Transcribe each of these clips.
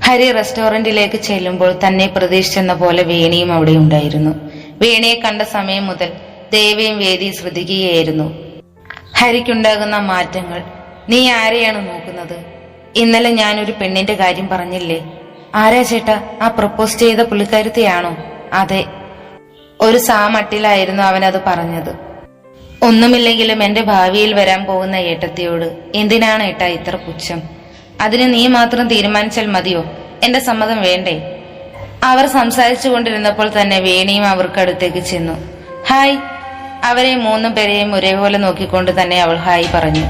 ഹരി റെസ്റ്റോറന്റിലേക്ക് ചെല്ലുമ്പോൾ തന്നെ പ്രതീക്ഷിച്ചെന്ന പോലെ വേണിയും അവിടെ ഉണ്ടായിരുന്നു. വേണിയെ കണ്ട സമയം മുതൽ ദേവിയും വേദിയും ശ്രദ്ധിക്കുകയായിരുന്നു. ഹരിക്കുണ്ടാകുന്ന മാറ്റങ്ങൾ. നീ ആരെയാണ് നോക്കുന്നത്? ഇന്നലെ ഞാനൊരു പെണ്ണിന്റെ കാര്യം പറഞ്ഞില്ലേ? ആരാ ചേട്ടാ? ആ പ്രപ്പോസ് ചെയ്ത പുള്ളിക്കാരത്തെയാണോ? അതെ. ഒരു സാമട്ടിലായിരുന്നു അവനത് പറഞ്ഞത്. ഒന്നുമില്ലെങ്കിലും എന്റെ ഭാവിയിൽ വരാൻ പോകുന്ന ഏട്ടത്തിയോട് എന്തിനാണ് ഏട്ടാ ഇത്ര പുച്ഛം? അതിന് നീ മാത്രം തീരുമാനിച്ചാൽ മതിയോ? എന്റെ സമ്മതം വേണ്ടേ? അവർ സംസാരിച്ചു കൊണ്ടിരുന്നപ്പോൾ തന്നെ വേണിയും അവർക്കടുത്തേക്ക് ചെന്നു. ഹായ്. അവരെ മൂന്നും പേരെയും ഒരേപോലെ നോക്കിക്കൊണ്ട് തന്നെ അവൾ ഹായ് പറഞ്ഞു.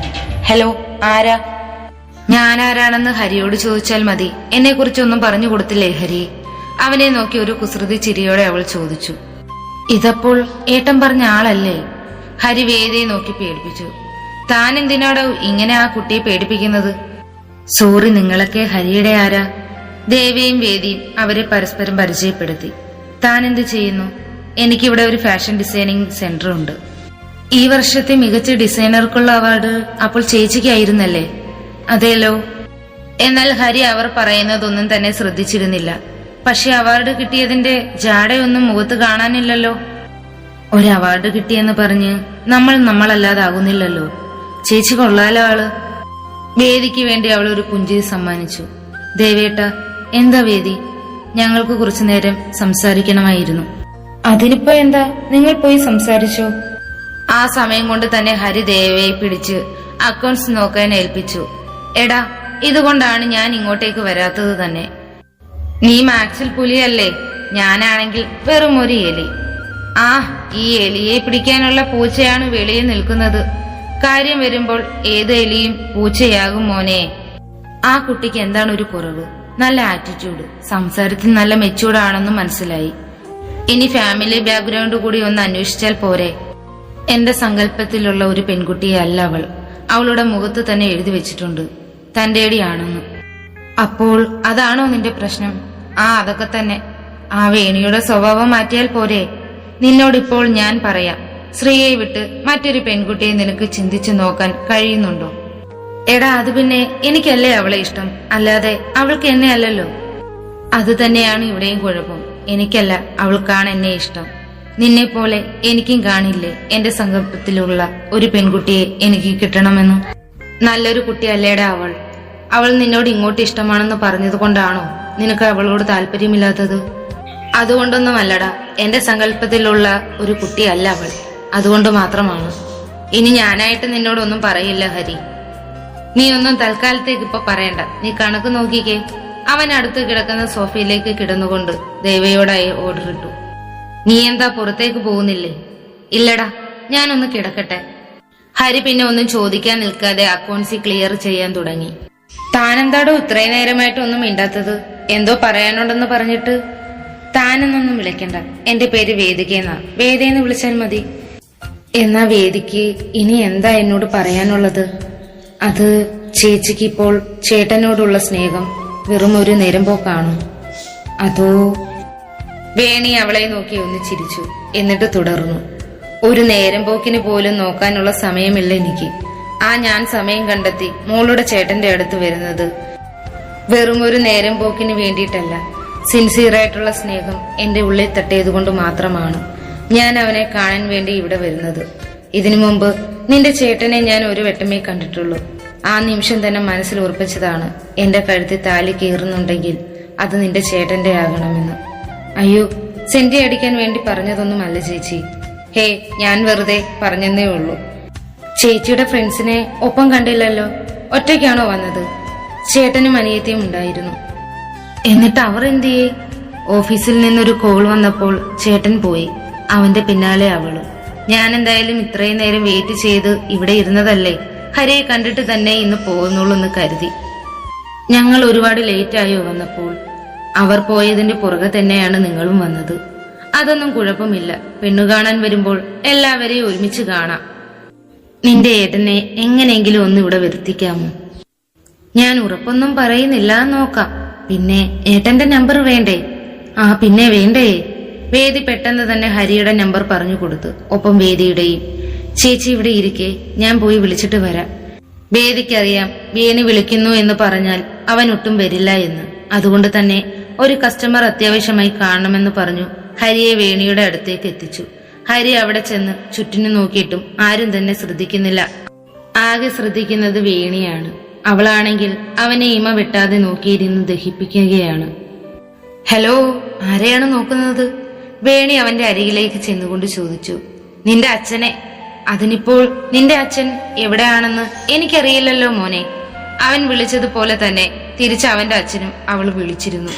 ഹലോ, ആരാ? ഞാനാരാണെന്ന് ഹരിയോട് ചോദിച്ചാൽ മതി. എന്നെ കുറിച്ചൊന്നും പറഞ്ഞു കൊടുത്തില്ലേ ഹരി? അവനെ നോക്കി ഒരു കുസൃതി ചിരിയോടെ അവൾ ചോദിച്ചു. ഇതപ്പോൾ ഏട്ടൻ പറഞ്ഞ ആളല്ലേ? ഹരി വേദിയെ നോക്കി പേടിപ്പിച്ചു. താൻ എന്തിനാടോ ഇങ്ങനെ ആ കുട്ടിയെ പേടിപ്പിക്കുന്നത്? സോറി, നിങ്ങളൊക്കെ ഹരിയുടെ ആരാ? ദേവിയും വേദിയും അവരെ പരസ്പരം പരിചയപ്പെടുത്തി. താൻ എന്ത് ചെയ്യുന്നു? എനിക്കിവിടെ ഒരു ഫാഷൻ ഡിസൈനിങ് സെന്റർ ഉണ്ട്. ഈ വർഷത്തെ മികച്ച ഡിസൈനർക്കുള്ള അവാർഡ് അപ്പോൾ ചേച്ചിക്കായിരുന്നല്ലേ? അതേലോ. എന്നാൽ ഹരി അവർ പറയുന്നതൊന്നും തന്നെ ശ്രദ്ധിച്ചിരുന്നില്ല. പക്ഷെ അവാർഡ് കിട്ടിയതിന്റെ ജാടയൊന്നും മുഖത്ത് കാണാനില്ലല്ലോ. ഒരു അവാർഡ് കിട്ടിയെന്ന് പറഞ്ഞ് നമ്മളല്ലാതാകുന്നില്ലല്ലോ. ചേച്ചി കൊള്ളാലോ ആള്. വേദിക്ക് വേണ്ടി അവൾ ഒരു പുഞ്ചിരി സമ്മാനിച്ചു. ദേവേട്ട, എന്താ വേദി? ഞങ്ങൾക്ക് കുറച്ചു നേരം സംസാരിക്കണമായിരുന്നു. അതിനിപ്പോ എന്താ, നിങ്ങൾ പോയി സംസാരിച്ചോ. ആ സമയം കൊണ്ട് തന്നെ ഹരി ദേവയെ പിടിച്ച് അക്കൗണ്ട്സ് നോക്കാൻ ഏൽപ്പിച്ചു. എടാ, ഇതുകൊണ്ടാണ് ഞാൻ ഇങ്ങോട്ടേക്ക് വരാത്തത് തന്നെ. നീ മാക്സിൽ പുലിയല്ലേ, ഞാനാണെങ്കിൽ വെറും ഒരു എലി. ആ, ഈ എലിയെ പിടിക്കാനുള്ള പൂച്ചയാണ് വെളിയിൽ നിൽക്കുന്നത്. കാര്യം വരുമ്പോൾ ഏത് എലിയും പൂച്ചയാകും മോനെ. ആ കുട്ടിക്ക് എന്താണ് ഒരു കുറവ്? നല്ല ആറ്റിറ്റ്യൂഡ്, സംസാരത്തിൽ നല്ല മെച്ചൂർഡാണെന്നും മനസ്സിലായി. ഇനി ഫാമിലി ബാക്ക്ഗ്രൗണ്ട് കൂടി ഒന്ന് അന്വേഷിച്ചാൽ പോരെ? എന്റെ സങ്കല്പത്തിലുള്ള ഒരു പെൺകുട്ടിയെ അല്ല അവൾ. അവളുടെ മുഖത്ത് തന്നെ എഴുതി വെച്ചിട്ടുണ്ട് തന്റേടിയാണെന്ന്. അപ്പോൾ അതാണോ നിന്റെ പ്രശ്നം? ആ, അതൊക്കെ തന്നെ. ആ വേണിയുടെ സ്വഭാവം മാറ്റിയാൽ പോരെ? നിന്നോടിപ്പോൾ ഞാൻ പറയാം, ശ്രീയെ വിട്ട് മറ്റൊരു പെൺകുട്ടിയെ നിനക്ക് ചിന്തിച്ചു നോക്കാൻ കഴിയുന്നുണ്ടോ? എടാ, അത് പിന്നെ എനിക്കല്ലേ അവളെ ഇഷ്ടം, അല്ലാതെ അവൾക്ക് എന്നെ അല്ലല്ലോ. അത് തന്നെയാണ് ഇവിടെയും കുഴപ്പം. എനിക്കല്ല, അവൾക്കാണ് എന്നെ ഇഷ്ടം. നിന്നെ പോലെ എനിക്കും കാണില്ലേ എന്റെ സങ്കല്പത്തിലുള്ള ഒരു പെൺകുട്ടിയെ എനിക്ക് കിട്ടണമെന്ന്? നല്ലൊരു കുട്ടിയല്ലേടാ അവൾ. അവൾ നിന്നോട് ഇങ്ങോട്ട് ഇഷ്ടമാണെന്ന് പറഞ്ഞത് കൊണ്ടാണോ നിനക്ക് അവളോട് താല്പര്യമില്ലാത്തത്? അതുകൊണ്ടൊന്നുമല്ലടാ, എന്റെ സങ്കല്പത്തിലുള്ള ഒരു കുട്ടിയല്ല അവൾ. അതുകൊണ്ട് മാത്രമാണ്. ഇനി ഞാനായിട്ട് നിന്നോടൊന്നും പറയില്ല ഹരി. നീ ഒന്നും തൽക്കാലത്തേക്ക് ഇപ്പൊ പറയണ്ട. നീ കണക്ക് നോക്കിക്കേ. അവൻ അടുത്ത് കിടക്കുന്ന സോഫയിലേക്ക് കിടന്നുകൊണ്ട് ദേവയോടായി ഓർഡർ ഇട്ടു. നീ എന്താ പുറത്തേക്ക് പോകുന്നില്ലേ? ഇല്ലടാ, ഞാനൊന്ന് കിടക്കട്ടെ. ഹരി പിന്നെ ഒന്നും ചോദിക്കാൻ നിൽക്കാതെ അക്കൗണ്ട്സി ക്ലിയർ ചെയ്യാൻ തുടങ്ങി. താനെന്താടോ ഇത്രയും നേരമായിട്ട് ഒന്നും മിണ്ടാത്തത്? എന്തോ പറയാനുണ്ടെന്ന് പറഞ്ഞിട്ട്. താനെന്നൊന്നും വിളിക്കണ്ട, എന്റെ പേര് വേദികയെന്നാ. വേദയെന്ന് വിളിച്ചാൽ മതി. എന്നാ വേദിക്ക് ഇനി എന്താ എന്നോട് പറയാനുള്ളത്? അത് ചേച്ചിക്ക് ഇപ്പോൾ ചേട്ടനോടുള്ള സ്നേഹം വെറും ഒരു നേരമ്പോക്കാണോ? അതോ? വേണി അവളെ നോക്കി ഒന്ന് ചിരിച്ചു. എന്നിട്ട് തുടർന്നു. ഒരു നേരമ്പോക്കിന് പോലും നോക്കാനുള്ള സമയമില്ല എനിക്ക്. ഞാൻ സമയം കണ്ടെത്തി മോളുടെ ചേട്ടന്റെ അടുത്ത് വരുന്നത് വെറും ഒരു നേരമ്പോക്കിന് വേണ്ടിയിട്ടല്ല. സിൻസിയറായിട്ടുള്ള സ്നേഹം എന്റെ ഉള്ളിൽ തട്ടിയതുകൊണ്ട് മാത്രമാണ് ഞാൻ അവനെ കാണാൻ വേണ്ടി ഇവിടെ വരുന്നത്. ഇതിനു മുമ്പ് നിന്റെ ചേട്ടനെ ഞാൻ ഒരു വട്ടമേ കണ്ടിട്ടുള്ളൂ. ആ നിമിഷം തന്നെ മനസ്സിൽ ഉറപ്പിച്ചതാണ്, എന്റെ കഴുത്തിൽ താലി കീറുന്നുണ്ടെങ്കിൽ അത് നിന്റെ ചേട്ടന്റെ ആകണമെന്ന്. അയ്യോ, സെന്റി അടിക്കാൻ വേണ്ടി പറഞ്ഞതൊന്നുമല്ല ചേച്ചി. ഹേ, ഞാൻ വെറുതെ പറഞ്ഞെന്നേ ഉള്ളൂ. ചേച്ചിയുടെ ഫ്രണ്ട്സിനെ ഒപ്പം കണ്ടില്ലല്ലോ. ഒറ്റയ്ക്കാണോ വന്നത്? ചേട്ടനും അനിയത്തിയും ഉണ്ടായിരുന്നു. എന്നിട്ട് അവർ എന്തിയെ? ഓഫീസിൽ നിന്നൊരു കോൾ വന്നപ്പോൾ ചേട്ടൻ പോയി. അവന്റെ പിന്നാലെ അവളും. ഞാൻ എന്തായാലും ഇത്രയും നേരം വെയിറ്റ് ചെയ്ത് ഇവിടെ ഇരുന്നതല്ലേ, ഹരിയെ കണ്ടിട്ട് തന്നെ ഇന്ന് പോകുന്നുള്ളൂ എന്ന് കരുതി. ഞങ്ങൾ ഒരുപാട് ലേറ്റായോ വന്നപ്പോൾ? അവർ പോയതിന്റെ പുറകെ തന്നെയാണ് നിങ്ങളും വന്നത്. അതൊന്നും കുഴപ്പമില്ല. പെണ്ണു കാണാൻ വരുമ്പോൾ എല്ലാവരെയും ഒരുമിച്ച് കാണാം. നിന്റെ ഏട്ടനെ എങ്ങനെയെങ്കിലും ഒന്ന് ഇവിടെ വരുത്തിക്കാമോ? ഞാൻ ഉറപ്പൊന്നും പറയുന്നില്ല, നോക്കാം. പിന്നെ ഏട്ടന്റെ നമ്പർ വേണ്ടേ? പിന്നെ വേണ്ടേ? വേദി പെട്ടെന്ന് തന്നെ ഹരിയുടെ നമ്പർ പറഞ്ഞു കൊടുത്തു. ഒപ്പം വേദിയുടെയും. ചേച്ചി ഇവിടെ ഇരിക്കെ, ഞാൻ പോയി വിളിച്ചിട്ട് വരാം. വേദിക്കറിയാം വേണി വിളിക്കുന്നു എന്ന് പറഞ്ഞാൽ അവൻ ഒട്ടും വരില്ല എന്ന്. അതുകൊണ്ട് തന്നെ ഒരു കസ്റ്റമർ അത്യാവശ്യമായി കാണണമെന്ന് പറഞ്ഞു ഹരിയെ വേണിയുടെ അടുത്തേക്ക് എത്തിച്ചു. ഹരി അവിടെ ചെന്ന് ചുറ്റിനു നോക്കിയിട്ടും ആരും തന്നെ ശ്രദ്ധിക്കുന്നില്ല. ആകെ ശ്രദ്ധിക്കുന്നത് വേണിയാണ്. അവളാണെങ്കിൽ അവനെ ഇമ വെട്ടാതെ നോക്കിയിരുന്ന് ദഹിപ്പിക്കുകയാണ്. ഹലോ, ആരെയാണ് നോക്കുന്നത്? വേണി അവന്റെ അരികിലേക്ക് ചെന്നുകൊണ്ട് ചോദിച്ചു. നിന്റെ അച്ഛനെ. അതിനിപ്പോൾ നിന്റെ അച്ഛൻ എവിടെയാണെന്ന് എനിക്കറിയില്ലല്ലോ മോനെ. അവൻ വിളിച്ചതുപോലെ തന്നെ തിരിച്ച് അവന്റെ അച്ഛനും അവൾ വിളിച്ചിരുന്നു.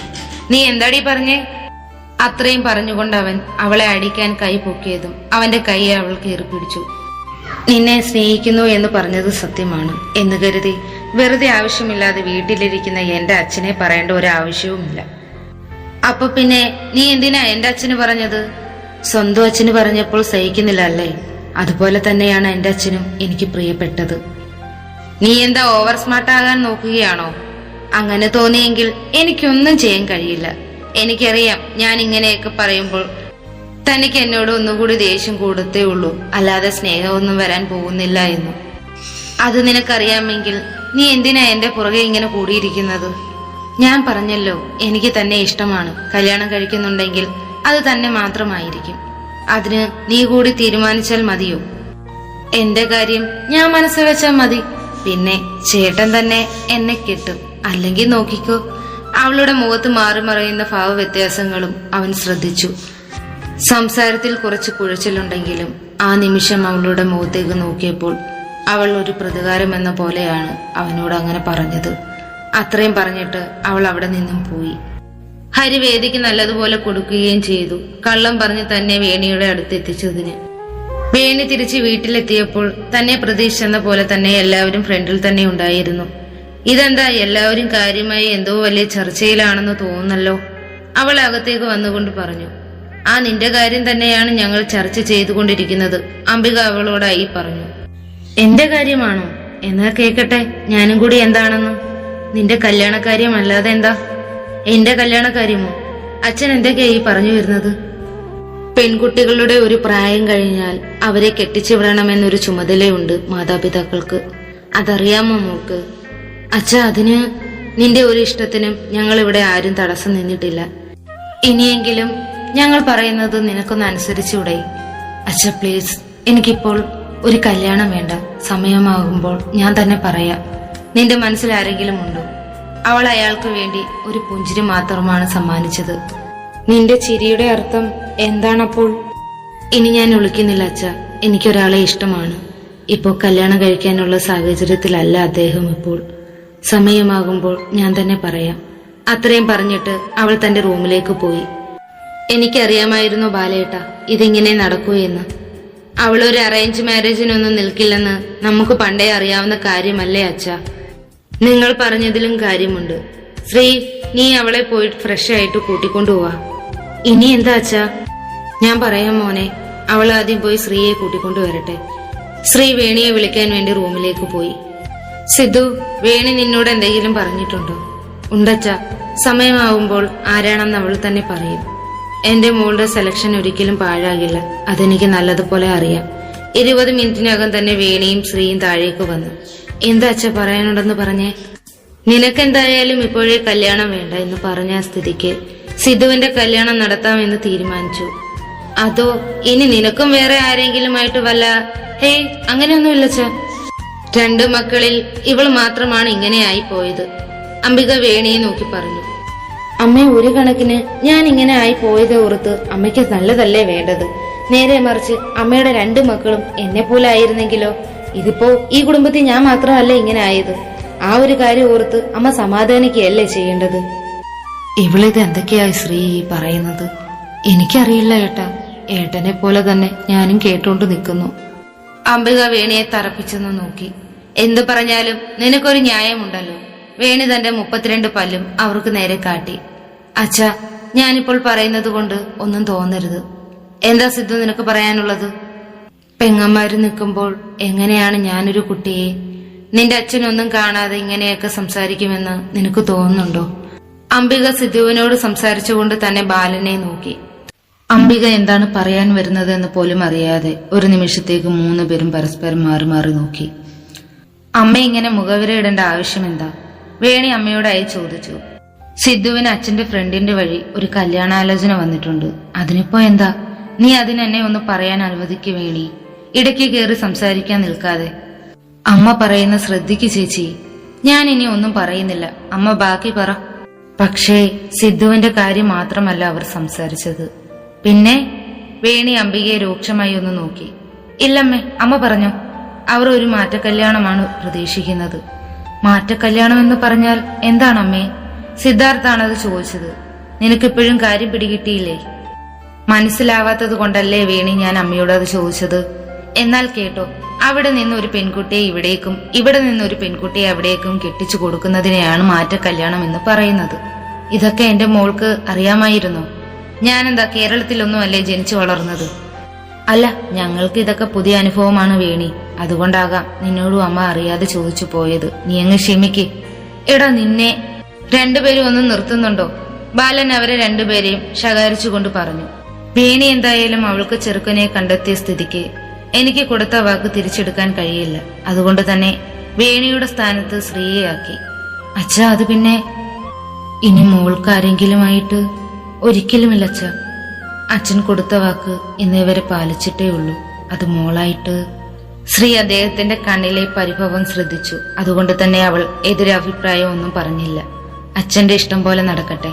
നീ എന്താടി പറഞ്ഞേ? അത്രയും പറഞ്ഞുകൊണ്ട് അവൻ അവളെ അടിക്കാൻ കൈ പൊക്കിയതും അവന്റെ കൈയെ അവൾ കീറിപ്പിടിച്ചു. നിന്നെ സ്നേഹിക്കുന്നു എന്ന് പറഞ്ഞത് സത്യമാണ് എന്ന് കരുതി വെറുതെ ആവശ്യമില്ലാതെ വീട്ടിലിരിക്കുന്ന എന്റെ അച്ഛനെ പറയേണ്ട ഒരു ആവശ്യവുമില്ല. അപ്പൊ പിന്നെ നീ എന്തിനാ എന്റെ അച്ഛന് പറഞ്ഞത്? സ്വന്തം അച്ഛന് പറഞ്ഞപ്പോൾ സഹിക്കുന്നില്ല അല്ലേ? അതുപോലെ തന്നെയാണ് എന്റെ അച്ഛനും എനിക്ക് പ്രിയപ്പെട്ടത്. നീ എന്താ ഓവർ സ്മാർട്ട് ആകാൻ നോക്കുകയാണോ? അങ്ങനെ തോന്നിയെങ്കിൽ എനിക്കൊന്നും ചെയ്യാൻ കഴിയില്ല. എനിക്കറിയാം ഞാൻ ഇങ്ങനെയൊക്കെ പറയുമ്പോൾ തനിക്ക് എന്നോട് ഒന്നുകൂടി ദേഷ്യം കൂടത്തേ ഉള്ളൂ, അല്ലാതെ സ്നേഹമൊന്നും വരാൻ പോകുന്നില്ല എന്ന്. അത് നിനക്കറിയാമെങ്കിൽ നീ എന്തിനാ എന്റെ പുറകെ ഇങ്ങനെ കൂടിയിരിക്കുന്നത്? ഞാൻ പറഞ്ഞല്ലോ, എനിക്ക് തന്നെ ഇഷ്ടമാണ്. കല്യാണം കഴിക്കുന്നുണ്ടെങ്കിൽ അത് തന്നെ മാത്രമായിരിക്കും. അതിന് നീ കൂടി തീരുമാനിച്ചാൽ മതിയോ? എന്റെ കാര്യം ഞാൻ മനസ്സ് വെച്ചാൽ മതി. പിന്നെ ചേട്ടൻ തന്നെ എന്നെ കിട്ടും. അല്ലെങ്കിൽ നോക്കിക്കോ. അവളുടെ മുഖത്ത് മാറി മറയുന്ന ഭാവ വ്യത്യാസങ്ങളും അവൻ ശ്രദ്ധിച്ചു. സംസാരത്തിൽ കുറച്ച് കുഴച്ചിലുണ്ടെങ്കിലും ആ നിമിഷം അവളുടെ മുഖത്തേക്ക് നോക്കിയപ്പോൾ അവൾ ഒരു പ്രതികാരം എന്ന പോലെയാണ് അവനോട് അങ്ങനെ പറഞ്ഞത്. അത്രയും പറഞ്ഞിട്ട് അവൾ അവിടെ നിന്നും പോയി. ഹരി വേദിക്ക് നല്ലതുപോലെ കൊടുക്കുകയും ചെയ്തു, കള്ളം പറഞ്ഞ് തന്നെ വേണിയുടെ അടുത്തെത്തിച്ചതിന്. വേണി തിരിച്ച് വീട്ടിലെത്തിയപ്പോൾ തന്നെ പ്രതീക്ഷിച്ചെന്ന പോലെ തന്നെ എല്ലാവരും ഫ്രണ്ടിൽ തന്നെ ഉണ്ടായിരുന്നു. ഇതെന്താ, എല്ലാവരും കാര്യമായി എന്തോ വലിയ ചർച്ചയിലാണെന്ന് തോന്നുന്നല്ലോ. അവൾ അകത്തേക്ക് വന്നുകൊണ്ട് പറഞ്ഞു. ആ നിന്റെ കാര്യം തന്നെയാണ് ഞങ്ങൾ ചർച്ച ചെയ്തുകൊണ്ടിരിക്കുന്നത്, അംബിക അവളോടായി പറഞ്ഞു. എന്റെ കാര്യമാണോ? എന്നാ കേക്കട്ടെ ഞാനും കൂടി എന്താണെന്ന്. നിന്റെ കല്യാണക്കാര്യം അല്ലാതെ എന്താ? എന്റെ കല്യാണക്കാര്യമോ? അച്ഛൻ എന്തൊക്കെയായി പറഞ്ഞു വരുന്നത്? പെൺകുട്ടികളുടെ ഒരു പ്രായം കഴിഞ്ഞാൽ അവരെ കെട്ടിച്ചു വിടണമെന്നൊരു ചുമതലയുണ്ട് മാതാപിതാക്കൾക്ക്. അതറിയാമോ മോൾക്ക്? അച്ഛ, അതിന് നിന്റെ ഒരു ഇഷ്ടത്തിനും ഞങ്ങൾ ഇവിടെ ആരും തടസ്സം നിന്നിട്ടില്ല. ഇനിയെങ്കിലും ഞങ്ങൾ പറയുന്നത് നിനക്കൊന്ന് അനുസരിച്ചൂടെ? അച്ഛ പ്ലീസ്, എനിക്കിപ്പോൾ ഒരു കല്യാണം വേണ്ട. സമയമാകുമ്പോൾ ഞാൻ തന്നെ പറയാം. നിന്റെ മനസ്സിൽ ആരെങ്കിലും ഉണ്ടോ? അവൾ അയാൾക്ക് വേണ്ടി ഒരു പുഞ്ചിരി മാത്രമാണ് സമ്മാനിച്ചത്. നിന്റെ ചിരിയുടെ അർത്ഥം എന്താണപ്പോൾ? ഇനി ഞാൻ ഒളിക്കുന്നില്ല അച്ഛ, എനിക്കൊരാളെ ഇഷ്ടമാണ്. ഇപ്പോൾ കല്യാണം കഴിക്കാനുള്ള സാഹചര്യത്തിലല്ല അദ്ദേഹം ഇപ്പോൾ. സമയമാകുമ്പോൾ ഞാൻ തന്നെ പറയാം. അത്രയും പറഞ്ഞിട്ട് അവൾ തന്റെ റൂമിലേക്ക് പോയി. എനിക്കറിയാമായിരുന്നു ബാലേട്ട ഇതിങ്ങനെ നടക്കൂ എന്ന്. അവളൊരു അറേഞ്ച് മാരേജിനൊന്നും നിൽക്കില്ലെന്ന് നമുക്ക് പണ്ടേ അറിയാവുന്ന കാര്യമല്ലേ അച്ഛ? നിങ്ങൾ പറഞ്ഞതിലും കാര്യമുണ്ട്. ശ്രീ, നീ അവളെ പോയിട്ട് ഫ്രഷ് ആയിട്ട് കൂട്ടിക്കൊണ്ടുപോവാ. ഇനി എന്താ അച്ഛാ? ഞാൻ പറയാം മോനെ. അവൾ ആദ്യം പോയി ശ്രീയെ കൂട്ടിക്കൊണ്ടുവരട്ടെ. ശ്രീ വേണിയെ വിളിക്കാൻ വേണ്ടി റൂമിലേക്ക് പോയി. സിദ്ധു, വേണി നിന്നോട് എന്തെങ്കിലും പറഞ്ഞിട്ടുണ്ടോ? ഉണ്ടച്ച. സമയമാവുമ്പോൾ ആരാണെന്ന് അവൾ തന്നെ പറയും. എന്റെ മോളുടെ സെലക്ഷൻ ഒരിക്കലും പാഴാകില്ല, അതെനിക്ക് നല്ലതുപോലെ അറിയാം. 20 മിനിറ്റിനകം തന്നെ വേണിയും ശ്രീയും താഴേക്ക് വന്നു. എന്താ അച്ഛ പറയാനുണ്ടെന്ന് പറഞ്ഞേ? നിനക്കെന്തായാലും ഇപ്പോഴേ കല്യാണം വേണ്ട എന്ന് പറഞ്ഞ സ്ഥിതിക്ക് സിദ്ധുവിന്റെ കല്യാണം നടത്താമെന്ന് തീരുമാനിച്ചു. അതോ ഇനി നിനക്കും വേറെ ആരെങ്കിലുമായിട്ട് വല്ല? ഹേയ്, അങ്ങനെയൊന്നുമില്ല അച്ഛ. 2 മക്കളിൽ ഇവൾ മാത്രമാണ് ഇങ്ങനെയായി പോയത്. അംബിക വേണിയെ നോക്കി പറഞ്ഞു. അമ്മ, ഒരു കണക്കിന് ഞാൻ ഇങ്ങനെ ആയി പോയത് ഓർത്ത് അമ്മയ്ക്ക് നല്ലതല്ലേ വേണ്ടത്? നേരെ മറിച്ച് അമ്മയുടെ 2 മക്കളും എന്നെ പോലെ ആയിരുന്നെങ്കിലോ? ഇതിപ്പോ ഈ കുടുംബത്തിൽ ഞാൻ മാത്രമല്ല ഇങ്ങനെ ആയത്. ആ ഒരു കാര്യം ഓർത്ത് അമ്മ സമാധാനിക്കുകയല്ലേ ചെയ്യേണ്ടത്? ഇവളിത് എന്തൊക്കെയായി ശ്രീ പറയുന്നത്? എനിക്കറിയില്ല ഏട്ടാ. ഏട്ടനെ പോലെ തന്നെ ഞാനും കേട്ടോണ്ട് നിൽക്കുന്നു. അംബിക വേണിയെ തറപ്പിച്ചെന്ന് നോക്കി. എന്തു പറഞ്ഞാലും നിനക്കൊരു ന്യായമുണ്ടല്ലോ. വേണി തന്റെ 32 പല്ലും അവർക്ക് നേരെ കാട്ടി. അച്ഛാ, ഞാനിപ്പോൾ പറയുന്നത് കൊണ്ട് ഒന്നും തോന്നരുത്. എന്താ സിദ്ധു നിനക്ക് പറയാനുള്ളത്? പെങ്ങന്മാര് നിൽക്കുമ്പോൾ എങ്ങനെയാണ് ഞാനൊരു കുട്ടിയെ നിന്റെ അച്ഛനൊന്നും കാണാതെ ഇങ്ങനെയൊക്കെ സംസാരിക്കുമെന്ന് നിനക്ക് തോന്നുന്നുണ്ടോ? അംബിക സിദ്ധുവിനോട് സംസാരിച്ചുകൊണ്ട് തന്നെ ബാലനെ നോക്കി. അംബിക എന്താണ് പറയാൻ വരുന്നതെന്ന് പോലും അറിയാതെ ഒരു നിമിഷത്തേക്ക് 3 പേരും പരസ്പരം മാറി മാറി നോക്കി. അമ്മ ഇങ്ങനെ മുഖവിരയിടേണ്ട ആവശ്യമെന്താ? വേണി അമ്മയോടായി ചോദിച്ചു. സിദ്ധുവിന് അച്ഛന്റെ ഫ്രണ്ടിന്റെ വഴി ഒരു കല്യാണാലോചന വന്നിട്ടുണ്ട്. അതിനിപ്പോ എന്താ? നീ അതിനെന്നെ ഒന്ന് പറയാൻ അനുവദിക്ക് വേണി. ഇടയ്ക്ക് കയറി സംസാരിക്കാൻ നിൽക്കാതെ. അമ്മ പറയുന്ന ശ്രദ്ധിക്ക് ചേച്ചി. ഞാൻ ഇനി ഒന്നും പറയുന്നില്ല, അമ്മ ബാക്കി പറ. പക്ഷേ സിദ്ധുവിന്റെ കാര്യം മാത്രമല്ല അവർ സംസാരിച്ചത്. പിന്നെ വേണി അംബികയെ രൂക്ഷമായി ഒന്ന് നോക്കി. ഇല്ലമ്മേ, അമ്മ പറഞ്ഞോ. അവർ ഒരു മാറ്റക്കല്യാണമാണ് പ്രതീക്ഷിക്കുന്നത്. മാറ്റക്കല്യാണം എന്ന് പറഞ്ഞാൽ എന്താണമ്മേ? സിദ്ധാർത്ഥാണത് ചോദിച്ചത്. നിനക്കിപ്പോഴും കാര്യം പിടികിട്ടിയില്ലേ? മനസ്സിലാവാത്തത് കൊണ്ടല്ലേ വേണി ഞാൻ അമ്മയോട് അത് ചോദിച്ചത്. എന്നാൽ കേട്ടോ, അവിടെ നിന്ന് ഒരു പെൺകുട്ടിയെ ഇവിടേക്കും ഇവിടെ നിന്നൊരു പെൺകുട്ടിയെ അവിടേക്കും കെട്ടിച്ചു കൊടുക്കുന്നതിനെയാണ് മാറ്റക്കല്യാണം എന്ന് പറയുന്നത്. ഇതൊക്കെ എന്റെ മോൾക്ക് അറിയാമായിരുന്നോ? ഞാനെന്താ കേരളത്തിലൊന്നും അല്ലേ ജനിച്ചു വളർന്നത്? അല്ല, ഞങ്ങൾക്ക് ഇതൊക്കെ പുതിയ അനുഭവമാണ് വേണി. അതുകൊണ്ടാകാം നിന്നോടും അമ്മ അറിയാതെ ചോദിച്ചു പോയത്. നീ അങ്ങ് ക്ഷമിക്ക്. എടാ നിന്നെ രണ്ടുപേരും ഒന്നും നിർത്തുന്നുണ്ടോ? ബാലൻ അവരെ രണ്ടുപേരെയും ശകാരിച്ചുകൊണ്ട് പറഞ്ഞു. വേണി എന്തായാലും അവൾക്ക് ചെറുക്കനെ കണ്ടെത്തിയ സ്ഥിതിക്ക് എനിക്ക് കൊടുത്ത വാക്ക് തിരിച്ചെടുക്കാൻ കഴിയില്ല. അതുകൊണ്ട് തന്നെ വേണിയുടെ സ്ഥാനത്ത് ശ്രീയെയാക്കി. അച്ഛാ, അത് പിന്നെ ഇനി മോൾക്കാരെങ്കിലുമായിട്ട്? ഒരിക്കലുമില്ല അച്ഛാ. അച്ഛൻ കൊടുത്ത വാക്ക് ഇന്നേവരെ പാലിച്ചിട്ടേ ഉള്ളൂ. അത് മോളായിട്ട്. ശ്രീ അദ്ദേഹത്തിന്റെ കണ്ണിലെ പരിഭവം ശ്രദ്ധിച്ചു. അതുകൊണ്ട് തന്നെ അവൾ എതിരഭിപ്രായം ഒന്നും പറഞ്ഞില്ല. അച്ഛന്റെ ഇഷ്ടം പോലെ നടക്കട്ടെ.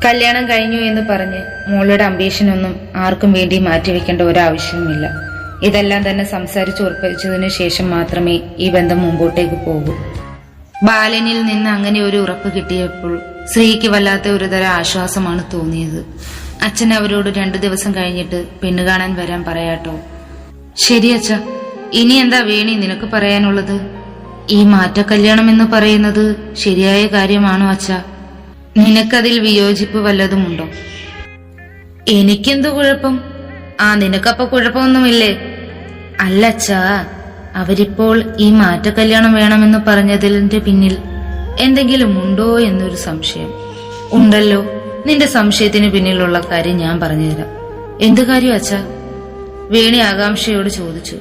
കല്യാണം കഴിഞ്ഞു എന്ന് പറഞ്ഞ് മോളുടെ അംബീഷനൊന്നും ആർക്കും വേണ്ടി മാറ്റിവെക്കേണ്ട ഒരാവശ്യവുമില്ല. ഇതെല്ലാം തന്നെ സംസാരിച്ച് ഉറപ്പിച്ചതിനു ശേഷം മാത്രമേ ഈ ബന്ധം മുമ്പോട്ടേക്ക് പോകൂ. ബാലനിൽ നിന്ന് അങ്ങനെ ഒരു ഉറപ്പ് കിട്ടിയപ്പോൾ ശ്രീക്ക് വല്ലാത്ത ഒരുതരം ആശ്വാസമാണ് തോന്നിയത്. അച്ഛൻ അവരോട് 2 ദിവസം കഴിഞ്ഞിട്ട് പെണ്ണ് കാണാൻ വരാൻ പറയാട്ടോ. ശരി അച്ഛ. ഇനി എന്താ വേണി നിനക്ക് പറയാനുള്ളത്? ഈ മാറ്റക്കല്യാണം എന്ന് പറയുന്നത് ശരിയായ കാര്യമാണോ അച്ഛ? നിനക്കതിൽ വിയോജിപ്പ് വല്ലതുമുണ്ടോ? എനിക്കെന്തു കുഴപ്പം? നിനക്കപ്പോ കുഴപ്പമൊന്നുമില്ലേ? അല്ല അച്ഛാ, അവരിപ്പോൾ ഈ മാറ്റക്കല്യാണം വേണമെന്ന് പറഞ്ഞതിന്റെ പിന്നിൽ എന്തെങ്കിലും ഉണ്ടോ എന്നൊരു സംശയം. ഉണ്ടല്ലോ. നിന്റെ സംശയത്തിന് പിന്നിലുള്ള കാര്യം ഞാൻ പറഞ്ഞുതരാം. എന്ത് കാര്യം അച്ഛാ? വേണി ആകാംക്ഷയോട് ചോദിച്ചു.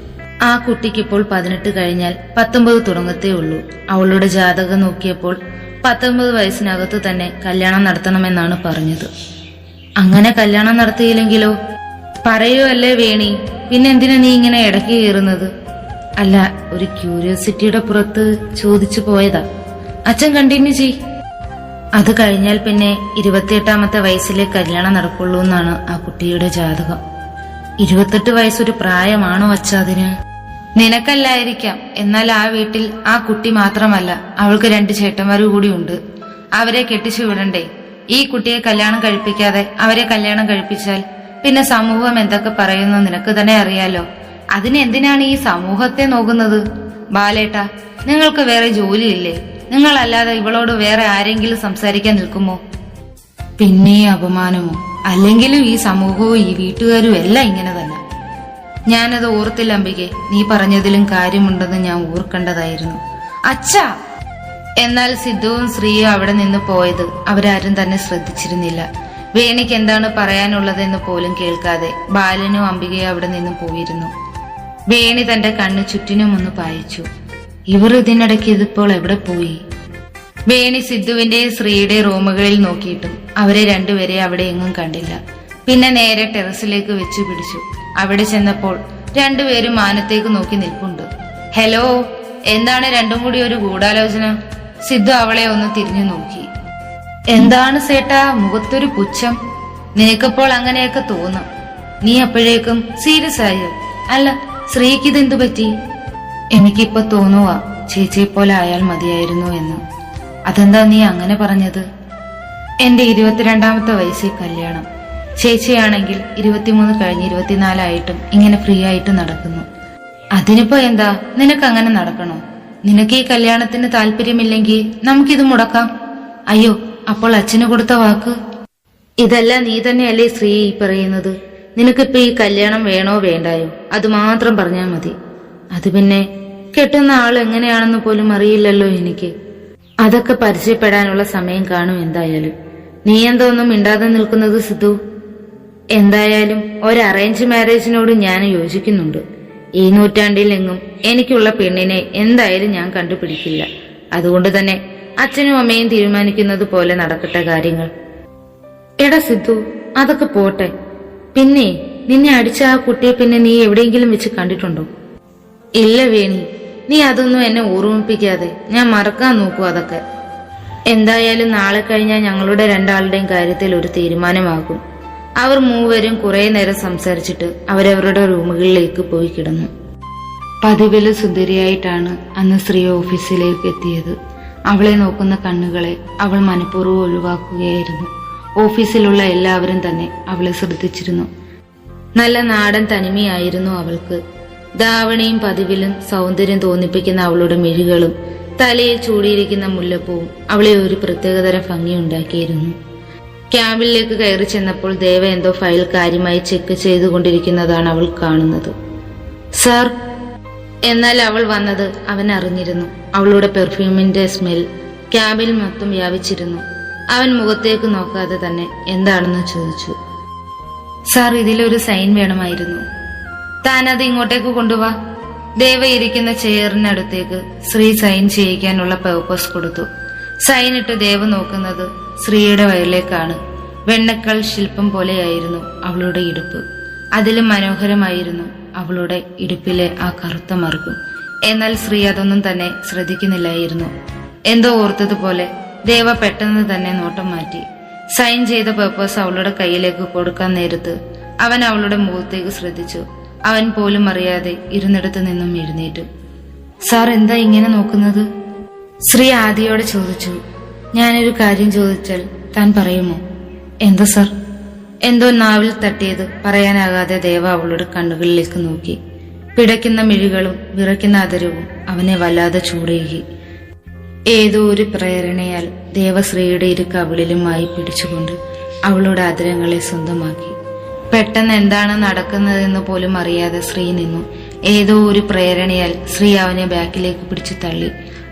ആ കുട്ടിക്കിപ്പോൾ 18 കഴിഞ്ഞാൽ 19 തുടങ്ങത്തേ ഉള്ളൂ. അവളുടെ ജാതകം നോക്കിയപ്പോൾ 19 വയസ്സിനകത്ത് തന്നെ കല്യാണം നടത്തണമെന്നാണ് പറഞ്ഞത്. അങ്ങനെ കല്യാണം നടത്തിയില്ലെങ്കിലോ? പറയുവല്ലേ വേണി, പിന്നെന്തിനാ നീ ഇങ്ങനെ ഇടയ്ക്ക് കയറുന്നത്? അല്ല, ഒരു ക്യൂരിയോസിറ്റിയുടെ പുറത്ത് ചോദിച്ചു പോയതാ. അച്ഛൻ കണ്ടിന്യൂ ചെയ്. അത് കഴിഞ്ഞാൽ പിന്നെ 28ാമത്തെ വയസ്സിലെ കല്യാണം നടക്കുള്ളൂ എന്നാണ് ആ കുട്ടിയുടെ ജാതകം. 28 വയസ്സൊരു പ്രായമാണോ അച്ഛാതിന്? നിനക്കല്ലായിരിക്കാം. എന്നാൽ ആ വീട്ടിൽ ആ കുട്ടി മാത്രമല്ല, അവൾക്ക് 2 ചേട്ടന്മാരും കൂടി ഉണ്ട്. അവരെ കെട്ടിച്ചു വിടണ്ടേ? ഈ കുട്ടിയെ കല്യാണം കഴിപ്പിക്കാതെ അവരെ കല്യാണം കഴിപ്പിച്ചാൽ പിന്നെ സമൂഹം എന്തൊക്കെ പറയുന്നു നിനക്ക് തന്നെ അറിയാലോ. അതിനെന്തിനാണ് ഈ സമൂഹത്തെ നോക്കുന്നത്? ബാലേട്ടാ, നിങ്ങൾക്ക് വേറെ ജോലിയില്ലേ? നിങ്ങളല്ലാതെ ഇവളോട് വേറെ ആരെങ്കിലും സംസാരിക്കാൻ നിൽക്കുമോ? പിന്നെ അപമാനമോ? അല്ലെങ്കിലും ഈ സമൂഹവും ഈ വീട്ടുകാരും എല്ലാം ഇങ്ങനെ തന്നെ. ഞാനത് ഓർത്തില്ല അംബികെ. നീ പറഞ്ഞതിലും കാര്യമുണ്ടെന്ന് ഞാൻ ഓർക്കേണ്ടതായിരുന്നു. അച്ഛാ! എന്നാൽ സിദ്ധുവും ശ്രീയും അവിടെ നിന്ന് പോയത് അവരാരും തന്നെ ശ്രദ്ധിച്ചിരുന്നില്ല. വേണിക്ക് എന്താണ് പറയാനുള്ളതെന്ന് പോലും കേൾക്കാതെ ബാലനും അംബികയും അവിടെ നിന്ന് പോയിരുന്നു. വേണി തന്റെ കണ്ണ് ചുറ്റിനും ഒന്ന് പായിച്ചു. ഇവർ ഇതിനിടയ്ക്ക് ഇതിപ്പോൾ എവിടെ പോയി? വേണി സിദ്ധുവിന്റെ ശ്രീയുടെ റൂമുകളിൽ നോക്കിയിട്ടും അവരെ രണ്ടുപേരെ അവിടെ എങ്ങും കണ്ടില്ല. പിന്നെ നേരെ ടെറസിലേക്ക് വെച്ചു പിടിച്ചു. അവിടെ ചെന്നപ്പോൾ രണ്ടുപേരും മാനത്തേക്ക് നോക്കി നിൽപ്പുണ്ട്. ഹലോ, എന്താണ് രണ്ടും കൂടി ഒരു ഗൂഢാലോചന? സിദ്ധു അവളെ ഒന്ന് തിരിഞ്ഞു നോക്കി. എന്താണ് സേട്ടാ മുഖത്തൊരു പുച്ഛം? നിനക്കപ്പോൾ അങ്ങനെയൊക്കെ തോന്നാം. നീ അപ്പോഴേക്കും സീരിയസ് ആയോ? അല്ല, ശ്രീക്ക് ഇതെന്തു പറ്റി? എനിക്കിപ്പോ തോന്നുക ചേച്ചിയെ പോലെ ആയാൽ മതിയായിരുന്നു എന്ന്. അതെന്താ നീ അങ്ങനെ പറഞ്ഞത്? എന്റെ 22ാമത്തെ വയസ്സിൽ കല്യാണം. ചേച്ചിയാണെങ്കിൽ 23 കഴിഞ്ഞ് 24 ആയിട്ടും ഇങ്ങനെ ഫ്രീ ആയിട്ട് നടക്കുന്നു. അതിനിപ്പോ എന്താ? നിനക്ക് അങ്ങനെ നടക്കണോ? നിനക്ക് ഈ കല്യാണത്തിന് താല്പര്യമില്ലെങ്കിൽ നമുക്കിത് മുടക്കാം. അയ്യോ, അപ്പോൾ അച്ഛന് കൊടുത്ത വാക്ക്? ഇതെല്ലാം നീ തന്നെയല്ലേ ശ്രീ ഈ പറയുന്നത്? നിനക്കിപ്പോ ഈ കല്യാണം വേണോ വേണ്ടായോ അത് മാത്രം പറഞ്ഞാൽ മതി. അത് പിന്നെ കെട്ടുന്ന ആൾ എങ്ങനെയാണെന്ന് പോലും അറിയില്ലല്ലോ എനിക്ക്. അതൊക്കെ പരിചയപ്പെടാനുള്ള സമയം കാണും എന്തായാലും. നീ എന്തോന്നും മിണ്ടാതെ നിൽക്കുന്നത് സിദ്ധു? എന്തായാലും ഒരു അറേഞ്ച് മാരേജിനോട് ഞാൻ യോജിക്കുന്നുണ്ട്. ഈ നൂറ്റാണ്ടിലെങ്ങും എനിക്കുള്ള പെണ്ണിനെ എന്തായാലും ഞാൻ കണ്ടുപിടിക്കില്ല. അതുകൊണ്ട് തന്നെ അച്ഛനും അമ്മയും തീരുമാനിക്കുന്നത് പോലെ നടക്കട്ടെ കാര്യങ്ങൾ. എടാ സിദ്ധു, അതൊക്കെ പോട്ടെ. പിന്നെ നിന്നെ അടിച്ച ആ കുട്ടിയെ പിന്നെ നീ എവിടെയെങ്കിലും വെച്ച് കണ്ടിട്ടുണ്ടോ? ഇല്ല വേണി, നീ അതൊന്നും എന്നെ ഓർമ്മിപ്പിക്കാതെ. ഞാൻ മറക്കാൻ നോക്കൂ അതൊക്കെ. എന്തായാലും നാളെ കഴിഞ്ഞാൽ ഞങ്ങളുടെ രണ്ടാളുടെയും കാര്യത്തിൽ ഒരു തീരുമാനമാകും. അവർ മൂവരും കുറെ നേരം സംസാരിച്ചിട്ട് അവരവരുടെ റൂമുകളിലേക്ക് പോയി കിടന്നു. പതിവില് സുന്ദരിയായിട്ടാണ് അന്ന് ശ്രീ ഓഫീസിലേക്ക് എത്തിയത്. അവളെ നോക്കുന്ന കണ്ണുകളെ അവൾ മനഃപൂർവ്വം ഒഴിവാക്കുകയായിരുന്നു. ഓഫീസിലുള്ള എല്ലാവരും തന്നെ അവളെ ശ്രദ്ധിച്ചിരുന്നു. നല്ല നാടൻ തനിമയായിരുന്നു അവൾക്ക്. ധാവണിയും പതിവിലും സൗന്ദര്യം തോന്നിപ്പിക്കുന്ന അവളുടെ മിഴികളും തലയിൽ ചൂടിയിരിക്കുന്ന മുല്ലപ്പൂവും അവളെ ഒരു പ്രത്യേകതരം ഭംഗിയുണ്ടാക്കിയിരുന്നു. ക്യാബിനിലേക്ക് കയറി ചെന്നപ്പോൾ ദേവ എന്തോ ഫയൽ കാര്യമായി ചെക്ക് ചെയ്തുകൊണ്ടിരിക്കുന്നതാണ് അവൾ കാണുന്നത്. സാർ. എന്നാൽ അവൾ വന്നത് അവൻ അറിഞ്ഞിരുന്നു. അവളുടെ പെർഫ്യൂമിന്റെ സ്മെൽ ക്യാബിൽ മൊത്തം വ്യാപിച്ചിരുന്നു. അവൻ മുഖത്തേക്ക് നോക്കാതെ തന്നെ എന്താണെന്ന് ചോദിച്ചു. സാർ, ഇതിലൊരു സൈൻ വേണമായിരുന്നു. താൻ അത് ഇങ്ങോട്ടേക്ക് കൊണ്ടുവാ. ദേവ ഇരിക്കുന്ന ചെയറിനടുത്തേക്ക് ശ്രീ സൈൻ ചെയ്യിക്കാനുള്ള പേപ്പേഴ്സ് കൊടുത്തു. സൈൻ ഇട്ട് ദേവ നോക്കുന്നത് ശ്രീയുടെ വയറിലേക്കാണ്. വെണ്ണക്കൽ ശില്പം പോലെയായിരുന്നു അവളുടെ ഇടുപ്പ്. അതിലും മനോഹരമായിരുന്നു അവളുടെ ഇടുപ്പിലെ ആ കറുത്ത മറുകും. എന്നാൽ ശ്രീ അതൊന്നും തന്നെ ശ്രദ്ധിക്കുന്നില്ലായിരുന്നു. എന്തോ ഓർത്തതുപോലെ ദേവ പെട്ടെന്ന് തന്നെ നോട്ടം മാറ്റി. സൈൻ ചെയ്ത പേപ്പേഴ്സ് അവളുടെ കയ്യിലേക്ക് കൊടുക്കാൻ നേരത്ത് അവൻ അവളുടെ മുഖത്തേക്ക് ശ്രദ്ധിച്ചു. അവൻ പോലും അറിയാതെ ഇരുന്നിടത്ത് നിന്നും എഴുന്നേറ്റു. സാർ, എന്താ ഇങ്ങനെ നോക്കുന്നത്? ശ്രീ ആദിയോടെ ചോദിച്ചു. ഞാനൊരു കാര്യം ചോദിച്ചാൽ താൻ പറയുമോ? എന്താ സാർ? എന്തോ നാവിൽ തട്ടിയത് പറയാനാകാതെ ദേവ അവളുടെ കണ്ണുകളിലേക്ക് നോക്കി. പിടയ്ക്കുന്ന മിഴികളും വിറയ്ക്കുന്ന അതരവും അവനെ വല്ലാതെ ചൂടേകി. ഏതോ ഒരു പ്രേരണയാൽ ദേവശ്രീയുടെ ഇരു കവിളിലുമായി പിടിച്ചുകൊണ്ട് അവളുടെ ആദരങ്ങളെ സ്വന്തമാക്കി. പെട്ടെന്ന് എന്താണ് നടക്കുന്നതെന്ന് പോലും അറിയാതെ ശ്രീ നിന്നു. ഏതോ ഒരു പ്രേരണയാൽ ശ്രീ അവനെ ബാക്കിലേക്ക് പിടിച്ചു തള്ളി.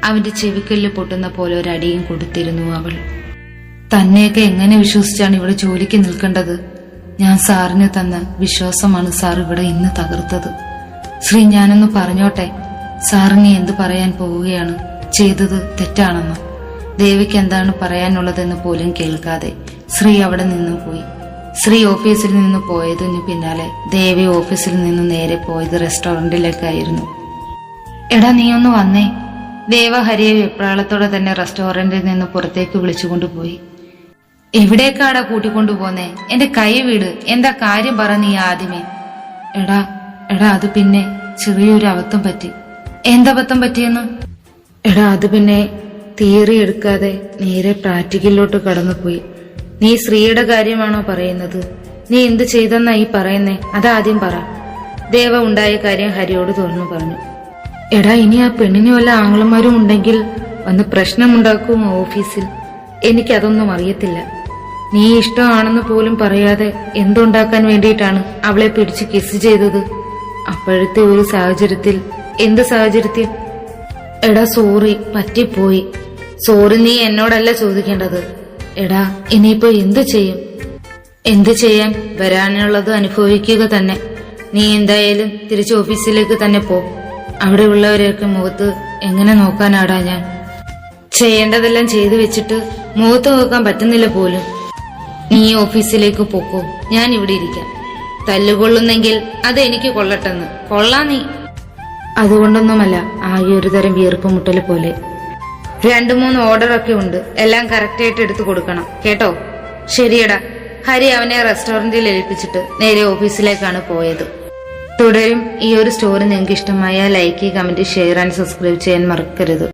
അവന്റെ ചെവിക്കല്ല് പൊട്ടുന്ന പോലെ ഒരടിയും കൊടുത്തിരുന്നു അവൾ. തന്നെയൊക്കെ എങ്ങനെ വിശ്വസിച്ചാണ് ഇവിടെ ജോലിക്ക് നിൽക്കേണ്ടത്? ഞാൻ സാറിന് തന്ന വിശ്വാസമാണ് സാർ ഇവിടെ ഇന്ന് തകർത്തത്. ശ്രീ, ഞാനൊന്ന് പറഞ്ഞോട്ടെ. സാറിന് എന്ത് പറയാൻ പോവുകയാണ്? ചെയ്തത് തെറ്റാണെന്ന്. ദേവിക്ക് എന്താണ് പറയാനുള്ളതെന്ന് പോലും കേൾക്കാതെ ശ്രീ അവിടെ നിന്നും പോയി. ശ്രീ ഓഫീസിൽ നിന്ന് പോയതിനു പിന്നാലെ ദേവി ഓഫീസിൽ നിന്ന് നേരെ പോയത് റെസ്റ്റോറന്റിലേക്കായിരുന്നു. എടാ, നീ ഒന്ന് വന്നേ. ദേവ ഹരിയെ വെപ്രാളത്തോടെ തന്നെ റെസ്റ്റോറന്റിൽ നിന്ന് പുറത്തേക്ക് വിളിച്ചുകൊണ്ടുപോയി. എവിടേക്കാടാ കൂട്ടിക്കൊണ്ടുപോന്നേ? എന്റെ കൈ വീട്. എന്താ കാര്യം പറ നീ ആദ്യമേ. എടാ അത് പിന്നെ ചെറിയൊരു അബദ്ധം പറ്റി. എന്തബദ്ധം പറ്റിയെന്ന്? എടാ, അത് പിന്നെ തിയറി എടുക്കാതെ നേരെ പ്രാക്ടിക്കലിലോട്ട് കടന്നുപോയി. നീ ശ്രീയുടെ കാര്യമാണോ പറയുന്നത്? നീ എന്ത് ചെയ്തെന്നാ ഈ പറയുന്നേ? അതാദ്യം പറ. ദേവ ഉണ്ടായ കാര്യം ഹരിയോട് തുറന്നു പറഞ്ഞു. എടാ, ഇനി ആ പെണ്ണിന് വല്ല ആങ്ങളമാരും ഉണ്ടെങ്കിൽ വന്ന് പ്രശ്നമുണ്ടാക്കും ഓഫീസിൽ. എനിക്കതൊന്നും അറിയത്തില്ല. നീ ഇഷ്ടമാണെന്ന് പോലും പറയാതെ എന്തുണ്ടാക്കാൻ വേണ്ടിയിട്ടാണ് അവളെ പിടിച്ച് കിസ് ചെയ്തത്? അപ്പോഴത്തെ ഒരു സാഹചര്യത്തിൽ. എന്ത് സാഹചര്യത്തിൽ? എടാ, സോറി, പറ്റിപ്പോയി. സോറി നീ എന്നോടല്ല ചോദിക്കേണ്ടത്. എടാ, ഇനിയിപ്പോ എന്ത് ചെയ്യും? എന്ത് ചെയ്യാൻ? വരാനുള്ളത് അനുഭവിക്കുക തന്നെ. നീ എന്തായാലും തിരിച്ച് ഓഫീസിലേക്ക് തന്നെ പോ. അവിടെ ഉള്ളവരെയൊക്കെ മുഖത്ത് എങ്ങനെ നോക്കാനാടാ ഞാൻ? ചെയ്യേണ്ടതെല്ലാം ചെയ്തു വെച്ചിട്ട് മുഖത്ത് നോക്കാൻ പറ്റുന്നില്ല പോലും. നീ ഓഫീസിലേക്ക് പോക്കോ, ഞാൻ ഇവിടെ ഇരിക്കാം. തല്ലുകൊള്ളുന്നെങ്കിൽ അത് എനിക്ക് കൊള്ളട്ടെന്ന്. കൊള്ളാ നീ. അതുകൊണ്ടൊന്നുമല്ല, ആകെ ഒരു തരം വീർപ്പ് മുട്ടല് പോലെ. 2-3 ഓർഡറൊക്കെ ഉണ്ട്. എല്ലാം കറക്റ്റായിട്ട് എടുത്തു കൊടുക്കണം കേട്ടോ? ശരിയടാ. ഹരി അവനെ റെസ്റ്റോറന്റിൽ ഏൽപ്പിച്ചിട്ട് നേരെ ഓഫീസിലേക്കാണ് പോയത്. തുടരും. ഈ ഒരു സ്റ്റോറി നിങ്ങൾക്ക് ഇഷ്ടമായ like, comment, share and subscribe ചെയ്യാൻ മറക്കരുത്.